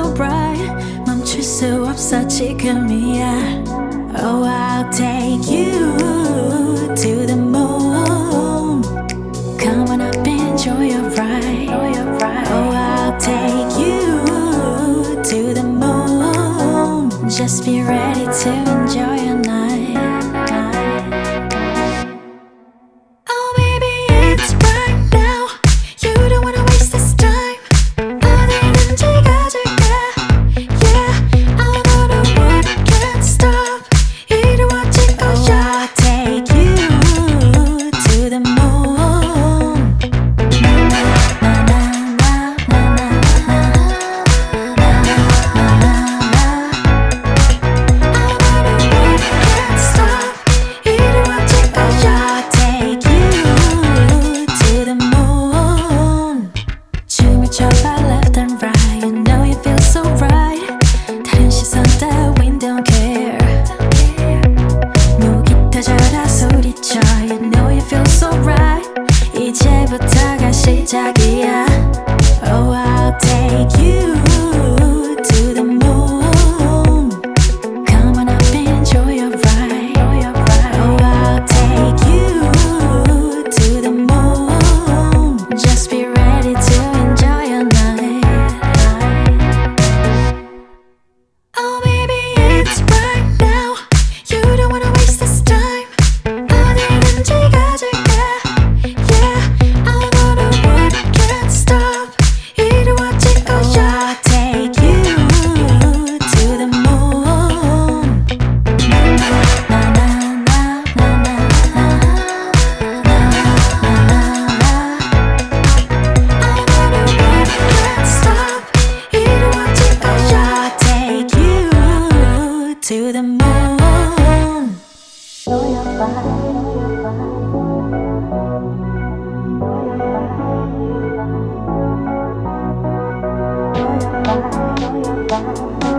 so bright 멈출 수 없어 지금이야. Oh, I'll take you to the moon. Come on up, enjoy your ride. Oh, I'll take you to the moon. Just be ready to enjoy your night. Oh baby, it's right now. You don't wanna waste this time. 어디든지 가줄게. Yeah, I'm on a road, can't stop. 이루어질 거야. I'll take you to the moon. Left and right, you know you feel so right. 다른 시선 따윈 don't care. 목이 터져라 소리쳐, you know you feel so right. 이제부터가 시작이야. Oh, I'll take you to the moon. Come on up, enjoy your ride. Oh, I'll take you to the moon. Just be ready to enjoy your night. Oh baby, it's right now. You don't wanna waste this time. 어디든지 가줄게. Yeah, I'm on a road, can't stop. 이루어질 거야. I'll take you to the moon. To the moon. Show your body. Show your body.